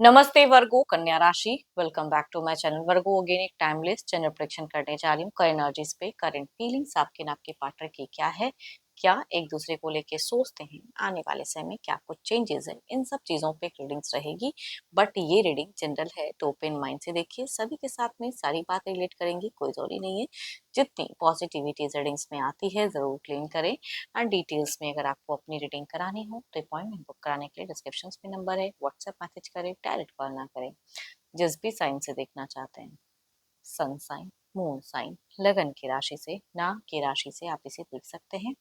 नमस्ते वर्गो कन्या राशि। Welcome back to my channel Virgo. Again एक टाइमलेस जेंडर प्रेडिक्शन करने जा रही हूँ। करंट एनर्जीज पे, करंट फीलिंग्स आपके ना आपके पार्टनर की क्या है, क्या एक दूसरे को लेके सोचते हैं, आने वाले समय में क्या कुछ चेंजेस है, इन सब चीजों पे रीडिंग्स रहेगी। बट ये रीडिंग जनरल है तो ओपन माइंड से देखिए। सभी के साथ में सारी बातें रिलेट करेंगी, कोई जरूरी नहीं है। जितनी पॉजिटिविटी रीडिंग्स में आती है जरूर क्लेम करें। एंड डिटेल्स में अगर आपको अपनी रीडिंग करानी हो तो अपॉइंटमेंट बुक कराने के लिए डिस्क्रिप्शन में नंबर है, व्हाट्सएप मैसेज करें, डायरेक्ट कॉल ना करें। जिस भी साइन से देखना चाहते हैं, सन साइन, मून साइन, लगन की राशि से, नाम की राशि से आप इसे देख सकते हैं।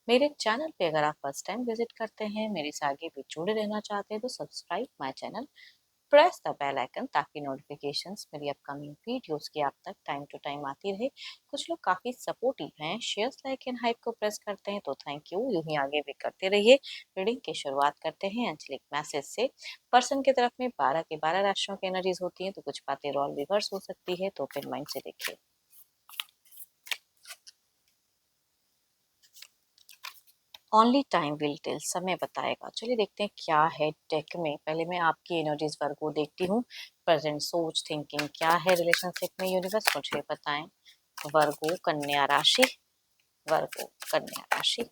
मेरे चैनल पे अगर आप फर्स्ट टाइम विजिट करते हैं, मेरे से आगे भी जुड़े रहना चाहते हैं तो subscribe my channel, press the bell icon ताकि नोटिफिकेशंस मेरी अपकमिंग वीडियोस की आप तक टाइम टू टाइम आती रहे। कुछ लोग काफी सपोर्टिव हैं, शेयर्स लाइक एंड हाइप को प्रेस करते हैं तो थैंक यू, यूं ही आगे भी करते रहिए। रीडिंग की शुरुआत करते हैं एंजेलिक मैसेज से। पर्सन की तरफ में 12 के 12 राशियों की एनर्जीज होती हैं तो कुछ बातें रोल रिवर्स हो सकती है, तो ओपन माइंड से देखिए। ओनली टाइम विल टेल, समय बताएगा। चलिए देखते हैं क्या है डेक में। पहले मैं आपकी एनर्जीज वर्ग को देखती हूँ। प्रेजेंट सोच थिंकिंग क्या है रिलेशनशिप में, यूनिवर्स मुझे बताएं। वर्गो कन्या राशि, वर्गो कन्या राशि,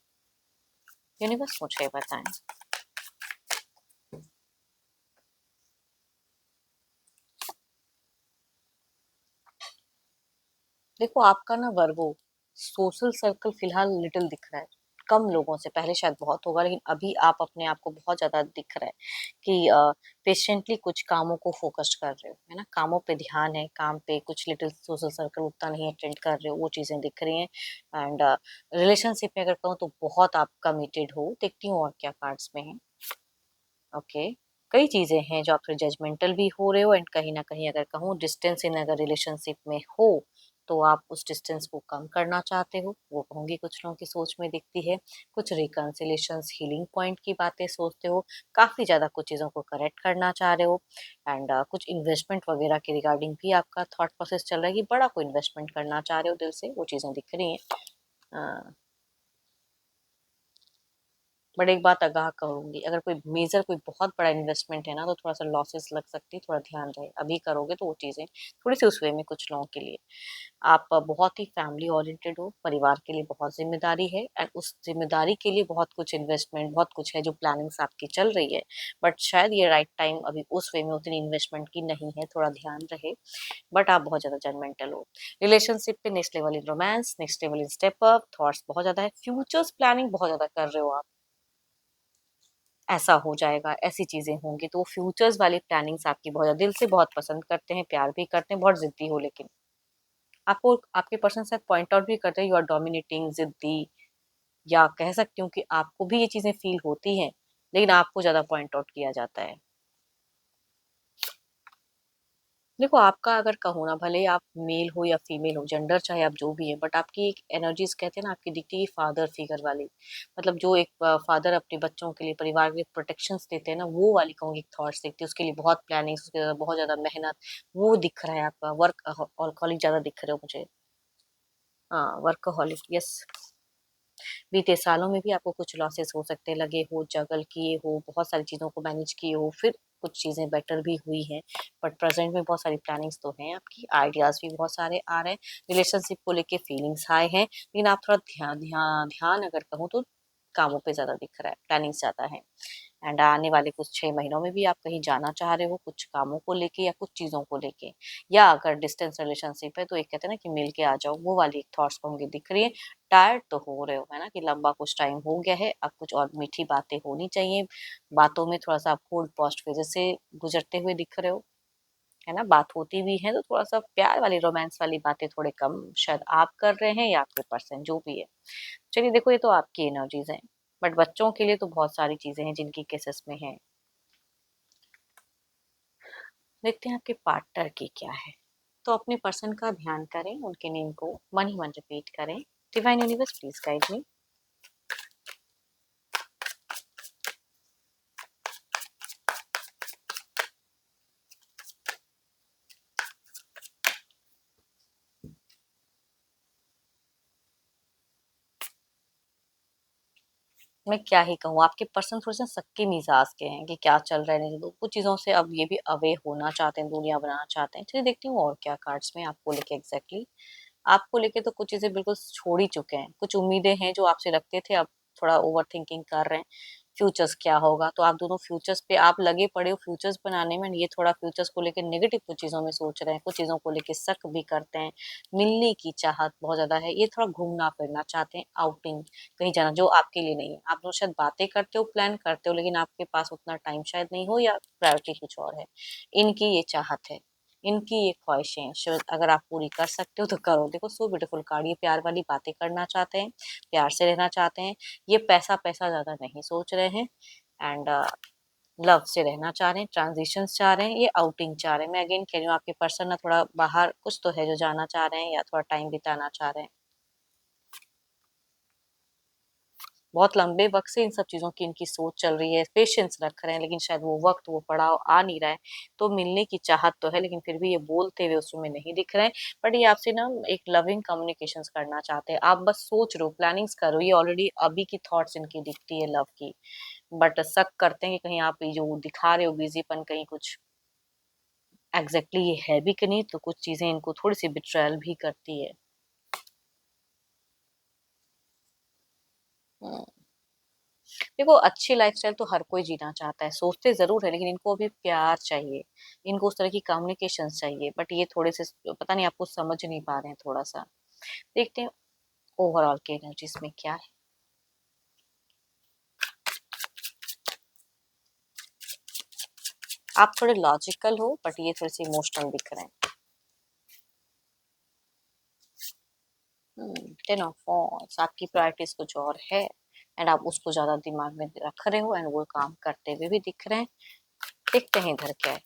यूनिवर्स मुझे बताएं। देखो आपका ना वर्गो सोशल सर्कल फिलहाल लिटिल दिख रहा है, कम लोगों से। पहले शायद बहुत होगा लेकिन अभी आप अपने आप को बहुत ज्यादा दिख रहा है कि पेशेंटली कुछ कामों को फोकस कर रहे हो, है ना। कामों पे ध्यान है, काम पे कुछ लिटिल सोशल सर्कल उतना नहीं अटेंड कर रहे हो, वो चीजें दिख रही हैं। एंड रिलेशनशिप में अगर कहूँ तो बहुत आप कमिटेड हो, देखती हूँ और क्या कार्ड्स में है। ओके, कई चीजें हैं जो आप थोड़े जजमेंटल भी हो रहे हो, एंड कहीं ना कहीं अगर कहूँ डिस्टेंस इन अगर रिलेशनशिप में हो तो आप उस डिस्टेंस को कम करना चाहते हो, वो कहूंगी कुछ लोगों की सोच में दिखती है। कुछ रिकंसिलेशन हीलिंग पॉइंट की बातें सोचते हो, काफी ज्यादा कुछ चीजों को करेक्ट करना चाह रहे हो। एंड कुछ इन्वेस्टमेंट वगैरह के रिगार्डिंग भी आपका थॉट प्रोसेस चल रहा है कि बड़ा कोई इन्वेस्टमेंट करना चाह रहे हो दिल से, वो चीजें दिख रही हैं। बट एक बात आगाह करूंगी, अगर कोई मेजर कोई बहुत बड़ा इन्वेस्टमेंट है ना तो थोड़ा सा लॉसेस लग सकती है, थोड़ा ध्यान रहे। अभी करोगे तो वो चीजें थोड़ी सी उस वे में कुछ लोगों के लिए। आप बहुत ही फैमिली ओरिएंटेड हो, परिवार के लिए बहुत जिम्मेदारी है, एंड उस जिम्मेदारी के लिए बहुत कुछ इन्वेस्टमेंट, बहुत कुछ है जो प्लानिंग्स आपकी चल रही है। बट शायद ये राइट टाइम अभी उस वे में उतनी इन्वेस्टमेंट की नहीं है, थोड़ा ध्यान रहे। बट आप बहुत ज्यादा जजमेंटल हो। रिलेशनशिप पे next level in romance, next level in step up, thoughts बहुत ज्यादा है, फ्यूचर्स प्लानिंग बहुत ज्यादा कर रहे हो आप। ऐसा हो जाएगा, ऐसी चीजें होंगी, तो फ्यूचर्स वाली प्लानिंग्स आपकी बहुत दिल से बहुत पसंद करते हैं, प्यार भी करते हैं, बहुत जिद्दी हो। लेकिन आपको आपके पर्सन शायद पॉइंट आउट भी करते हैं यू आर डोमिनेटिंग, जिद्दी, या कह सकती हूँ कि आपको भी ये चीजें फील होती हैं लेकिन आपको ज्यादा पॉइंट आउट किया जाता है। देखो आपका अगर कहो ना, भले आप मेल हो या फीमेल हो, जेंडर चाहे आप जो भी है, बट आपकी एक एनर्जीज कहते हैं ना, आपकी दिखती है फादर फिगर वाली। मतलब जो एक फादर अपने बच्चों के लिए, परिवार के लिए प्रोटेक्शंस देते हैं ना, वो वाली कहूँगी थॉट्स दिखती है। उसके लिए बहुत प्लानिंग्स, उसके लिए बहुत ज्यादा मेहनत, वो दिख रहा है आपका। वर्क ऑलकोहलिक ज्यादा दिख रहे हो मुझे। हाँ, वर्कहोलिक, यस। बीते सालों में भी आपको कुछ लॉसेस हो सकते हैं, लगे हो, जगल किए हो, बहुत सारी चीजों को मैनेज किए हो, फिर कुछ चीजें बेटर भी हुई हैं। बट प्रेजेंट में बहुत सारी प्लानिंग्स तो हैं आपकी, आइडियाज भी बहुत सारे आ रहे हैं। रिलेशनशिप को लेके फीलिंग्स हाई हैं, लेकिन आप थोड़ा ध्यान ध्यान ध्यान अगर कहूँ तो कामों पे ज्यादा दिख रहा है, प्लानिंग ज्यादा है। एंड आने वाले कुछ 6 महीनों में भी आप कहीं जाना चाह रहे हो, कुछ कामों को लेके या कुछ चीजों को लेके। या अगर डिस्टेंस रिलेशनशिप है तो एक कहते हैं ना कि मिल के आ जाओ, वो वाली थॉट्स होंगे दिख रही है। टायर्ड तो हो रहे हो, है ना, कि लंबा कुछ टाइम हो गया है, अब कुछ और मीठी बातें होनी चाहिए। बातों में थोड़ा सा आप कोल्ड पोस्ट फेजेस से गुजरते हुए दिख रहे हो, है ना। बात होती भी है तो थोड़ा सा प्यार वाली, रोमांस वाली बातें थोड़े कम शायद आप कर रहे हैं या आपके पर्सन जो भी है। चलिए देखो, ये तो आपकी एनर्जीज हैं। बट बच्चों के लिए तो बहुत सारी चीजें हैं जिनकी केसेस में है। देखते हैं आपके पार्टनर की क्या है। तो अपने पर्सन का ध्यान करें, उनके नेम को मन ही मन रिपीट करें। Divine universe please guide me. मैं क्या ही कहूँ, आपके पर्सन थोड़े-से शक्की मिज़ाज के हैं कि क्या चल रहा है नहीं, तो कुछ चीज़ों से अब ये भी अवे होना चाहते हैं, दूरियाँ बनाना चाहते हैं। चलिए देखती हूँ और क्या कार्ड्स में आपको लेके एग्ज़ैक्टली। आपको लेके तो कुछ चीज़ें बिल्कुल छोड़ ही चुके हैं। कुछ उम्मीदें हैं जो आपसे रखते थे, अब थोड़ा ओवरथिंकिंग कर रहे हैं। फ्यूचर्स क्या होगा? तो आप दोनों फ्यूचर्स पे आप लगे पड़े हो फ्यूचर्स बनाने में, ये थोड़ा फ्यूचर्स को लेके नेगेटिव कुछ चीज़ों में सोच रहे हैं, कुछ चीज़ों को लेके शक भी करते हैं। मिलने की चाहत बहुत ज़्यादा है, ये थोड़ा घूमना-फिरना चाहते हैं, आउटिंग कहीं जाना जो आपके लिए नहीं है। आप दोनों शायद बातें करते हो, प्लान करते हो, लेकिन आपके पास उतना टाइम शायद नहीं हो या प्रायोरिटी कुछ और है। इनकी ये चाहत है। इनकी ये ख्वाहिशें हैं, शायद अगर आप पूरी कर सकते हो तो करो। देखो सो ब्यूटीफुल कार्ड, ये प्यार वाली बातें करना चाहते हैं, प्यार से रहना चाहते हैं। ये पैसा-पैसा ज़्यादा नहीं सोच रहे हैं एंड लव से रहना चाह रहे हैं, ट्रांज़िशंस चाह रहे हैं, ये आउटिंग चाह रहे हैं। मैं अगेन कह रही हूँ आपके पर्सन ना थोड़ा बाहर कुछ तो है जो जाना चाह रहे हैं या थोड़ा टाइम बिताना चाह रहे हैं। बहुत लंबे वक़्त से इन सब चीज़ों की इनकी सोच चल रही है, पेशेंस रख रहे हैं, लेकिन शायद वो वक़्त, वो पड़ाव आ नहीं रहा है। तो मिलने की चाहत तो है, लेकिन फिर भी ये बोलते हुए उसमें नहीं दिख रहे हैं। बट ये आपसे ना एक लविंग कम्युनिकेशंस करना चाहते हैं। आप बस सोच रहे हो, प्लानिंग्स कर रहे हो, ये ऑलरेडी अभी की थॉट्स इनकी दिखती है लव की। बट शक करते हैं कि कहीं आप ये जो दिखा रहे हो बिज़ीपन, कहीं कुछ एग्ज़ैक्टली ये है भी कि नहीं, तो कुछ चीज़ें इनको थोड़ी-सी बिट्रायल भी करती है। हुँ। देखो अच्छी लाइफ़स्टाइल तो हर कोई जीना चाहता है, सोचते ज़रूर है लेकिन इनको अभी प्यार चाहिए, इनको उस तरह की कम्युनिकेशंस चाहिए बट ये थोड़े से पता नहीं आपको समझ नहीं पा रहे हैं थोड़ा-सा। देखते हैं ओवरऑल की एनर्जीज़ में क्या है। आप थोड़े लॉजिकल हो बट ये थोड़े-से इमोशनल दिख रहे हैं। हुँ, 10 ऑफ वॉन्ड्स आपकी प्रायोरिटीज़ कुछ और है एंड आप उसको ज़्यादा दिमाग में रख रहे हो एंड वो काम करते हुए भी दिख रहे हैं। देखते हैं इधर क्या है।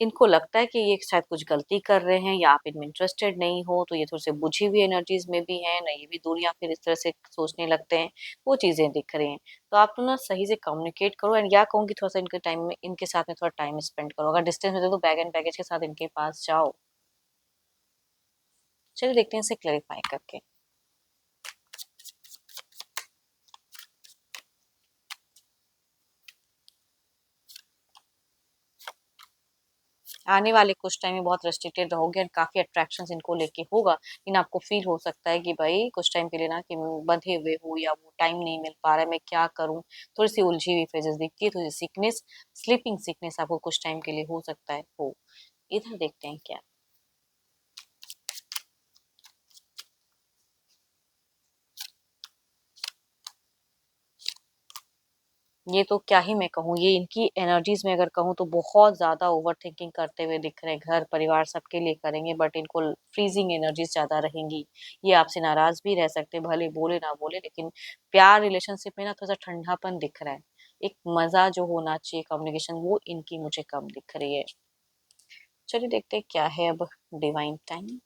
इनको लगता है कि ये शायद कुछ गलती कर रहे हैं या आप इनमें इंटरेस्टेड नहीं हो, तो ये थोड़े-से बुझी हुई एनर्जीज़ में भी हैं, ना ये भी दूरियाँ फिर इस तरह से सोचने लगते हैं, वो चीज़ें दिख रही हैं। तो आप लोग ना सही से कम्युनिकेट करो एंड या कहूँ कि थोड़ा-सा इनके टाइम में इनके साथ में थोड़ा टाइम स्पेंड करो। अगर डिस्टेंस में हो तो बैग एंड बैगेज के साथ इनके पास जाओ। चलिए देखते हैं इसे क्लैरिफाई करके। आने वाले कुछ टाइम में बहुत रेस्ट्रिक्टेड रहोगे एंड काफ़ी अट्रैक्शंस इनको लेके होगा। लेकिन आपको फ़ील हो सकता है कि भई कुछ टाइम के लिए ना कि बंधे हुए हो या वो टाइम नहीं मिल पा रहा है, मैं क्या करूँ? थोड़ी-सी उलझी हुई फ़ेजेज़ दिखती है, थोड़ी सिकनेस, स्लीपिंग सिकनेस आपको कुछ टाइम के लिए हो सकता है हो। इधर देखते हैं क्या? ये तो क्या ही मैं कहूँ, ये इनकी एनर्जीज़ में अगर कहूँ तो बहुत ज़्यादा ओवरथिंकिंग करते हुए दिख रहे हैं, घर परिवार सबके लिए करेंगे बट इनको फ्रीज़िंग एनर्जीज़ ज़्यादा रहेंगी। ये आपसे नाराज़ भी रह सकते हैं, भले बोले ना बोले लेकिन प्यार रिलेशनशिप में ना थोड़ा-सा ठंडापन दिख रहा है। एक मज़ा जो होना चाहिए कम्युनिकेशन वो इनकी मुझे कम दिख रही है। चलिए देखते हैं क्या है अब डिवाइन टाइम।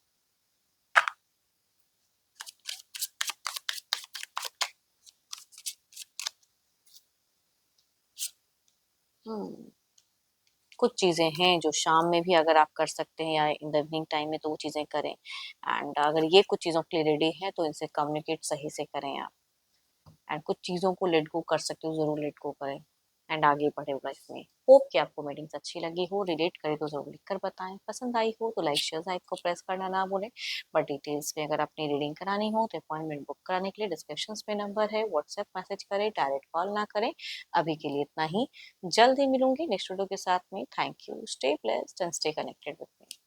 हुँ। कुछ चीज़ें हैं जो शाम में भी अगर आप कर सकते हैं या इन द इवनिंग टाइम में तो वो चीज़ें करें एंड अगर ये कुछ चीज़ों के लिए रेडी हैं तो इनसे कम्युनिकेट सही से करें आप एंड कुछ चीज़ों को लेट गो कर सकते हो ज़रूर लेट गो करें एंड आगे बढ़े लाइफ में। होप कि आपको मीटिंग्स अच्छी लगी हो, रिलेट करे तो ज़रूर लिख कर बताएं, पसंद आई हो तो लाइक शेयर आइक को प्रेस करना ना भूलें। बट डिटेल्स में अगर अपनी रीडिंग करानी हो तो अपॉइंटमेंट बुक कराने के लिए डिस्क्रिप्शन में नंबर है, व्हाट्सएप मैसेज करें, डायरेक्ट कॉल ना करें। अभी के लिए इतना ही, जल्द ही मिलूंगी नेक्स्ट वीडियो के साथ में। Thank you, stay blessed and stay connected with me.